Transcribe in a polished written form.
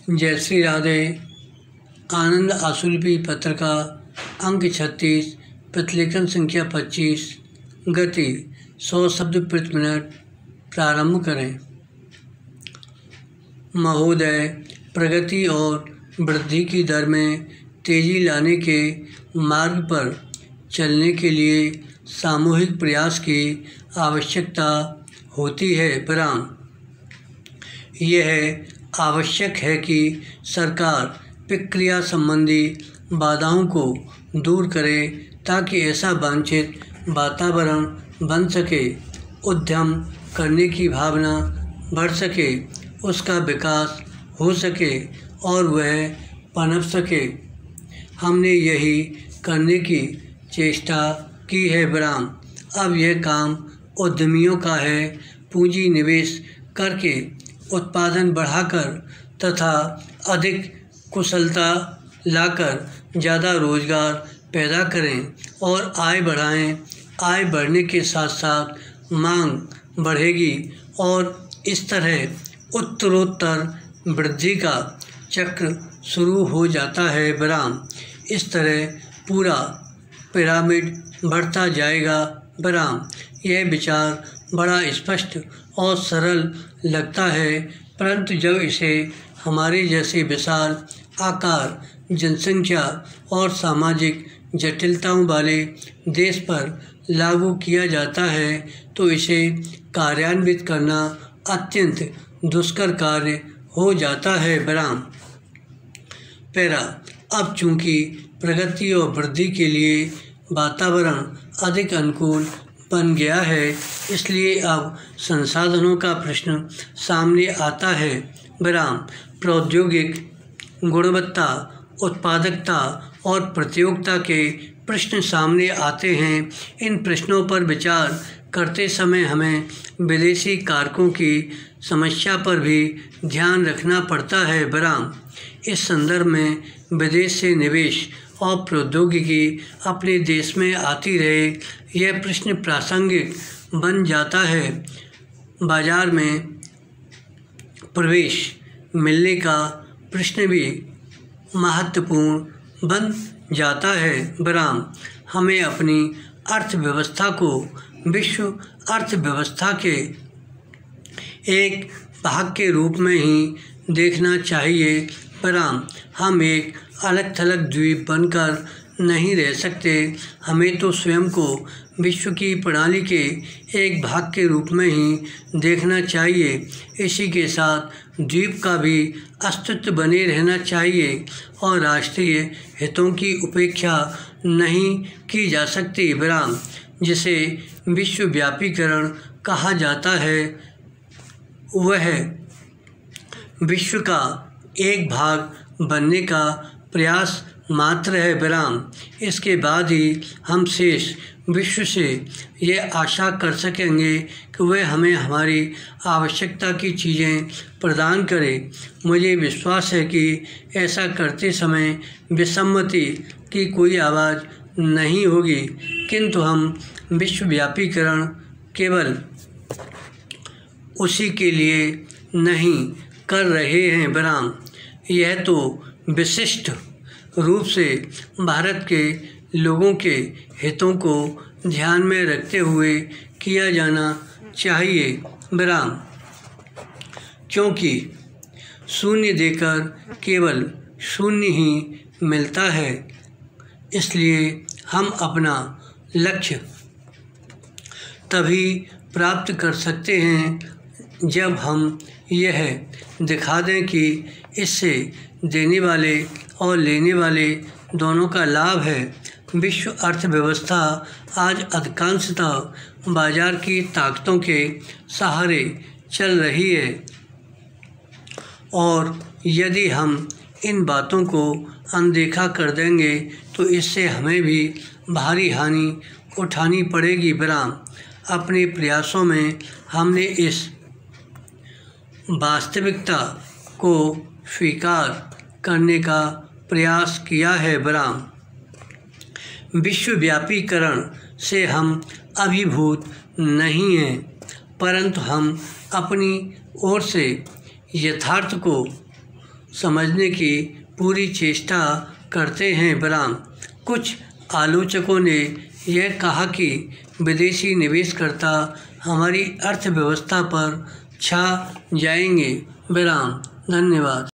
जय श्री राधे। आनंद आशुलिपि पत्र का अंक 36, प्रतिलेखन संख्या 25, गति 100 शब्द प्रति मिनट। प्रारंभ करें। महोदय, प्रगति और वृद्धि की दर में तेजी लाने के मार्ग पर चलने के लिए सामूहिक प्रयास की आवश्यकता होती है। विराम। यह आवश्यक है कि सरकार प्रक्रिया संबंधी बाधाओं को दूर करे ताकि ऐसा वांछित वातावरण बन सके, उद्यम करने की भावना बढ़ सके, उसका विकास हो सके और वह पनप सके। हमने यही करने की चेष्टा की है। विराम। अब यह काम उद्यमियों का है। पूंजी निवेश करके उत्पादन बढ़ाकर तथा अधिक कुशलता लाकर ज़्यादा रोजगार पैदा करें और आय बढ़ाएं। आय बढ़ने के साथ साथ मांग बढ़ेगी और इस तरह उत्तरोत्तर वृद्धि का चक्र शुरू हो जाता है। विराम। इस तरह पूरा पिरामिड बढ़ता जाएगा। विराम। यह विचार बड़ा स्पष्ट और सरल लगता है, परंतु जब इसे हमारे जैसे विशाल आकार, जनसंख्या और सामाजिक जटिलताओं वाले देश पर लागू किया जाता है तो इसे कार्यान्वित करना अत्यंत दुष्कर कार्य हो जाता है। विराम। पैरा। अब चूँकि प्रगति और वृद्धि के लिए वातावरण अधिक अनुकूल बन गया है, इसलिए अब संसाधनों का प्रश्न सामने आता है। विराम। प्रौद्योगिक गुणवत्ता, उत्पादकता और प्रतियोगिता के प्रश्न सामने आते हैं। इन प्रश्नों पर विचार करते समय हमें विदेशी कारकों की समस्या पर भी ध्यान रखना पड़ता है। विराम। इस संदर्भ में विदेश से निवेश और प्रौद्योगिकी अपने देश में आती रहे, यह प्रश्न प्रासंगिक बन जाता है। बाजार में प्रवेश मिलने का प्रश्न भी महत्वपूर्ण बन जाता है। विराम। हमें अपनी अर्थव्यवस्था को विश्व अर्थव्यवस्था के एक भाग के रूप में ही देखना चाहिए। विराम। हम एक अलग थलग द्वीप बनकर नहीं रह सकते। हमें तो स्वयं को विश्व की प्रणाली के एक भाग के रूप में ही देखना चाहिए। इसी के साथ द्वीप का भी अस्तित्व बने रहना चाहिए और राष्ट्रीय हितों की उपेक्षा नहीं की जा सकती। विराम। जिसे विश्वव्यापीकरण कहा जाता है वह विश्व का एक भाग बनने का प्रयास मात्र है। विराम। इसके बाद ही हम शेष विश्व से यह आशा कर सकेंगे कि वह हमें हमारी आवश्यकता की चीज़ें प्रदान करे। मुझे विश्वास है कि ऐसा करते समय विसम्मति की कोई आवाज़ नहीं होगी, किंतु हम विश्वव्यापीकरण केवल उसी के लिए नहीं कर रहे हैं। विराम। यह तो विशिष्ट रूप से भारत के लोगों के हितों को ध्यान में रखते हुए किया जाना चाहिए। विराम। क्योंकि शून्य देकर केवल शून्य ही मिलता है, इसलिए हम अपना लक्ष्य तभी प्राप्त कर सकते हैं जब हम यह दिखा दें कि इससे देने वाले और लेने वाले दोनों का लाभ है। विश्व अर्थव्यवस्था आज अधिकांशतः बाजार की ताकतों के सहारे चल रही है और यदि हम इन बातों को अनदेखा कर देंगे तो इससे हमें भी भारी हानि उठानी पड़ेगी। विराम। अपने प्रयासों में हमने इस वास्तविकता को स्वीकार करने का प्रयास किया है। विराम। विश्वव्यापीकरण से हम अभिभूत नहीं हैं, परंतु हम अपनी ओर से यथार्थ को समझने की पूरी चेष्टा करते हैं। विराम। कुछ आलोचकों ने यह कहा कि विदेशी निवेशकर्ता हमारी अर्थव्यवस्था पर छा जाएंगे। विराम। धन्यवाद।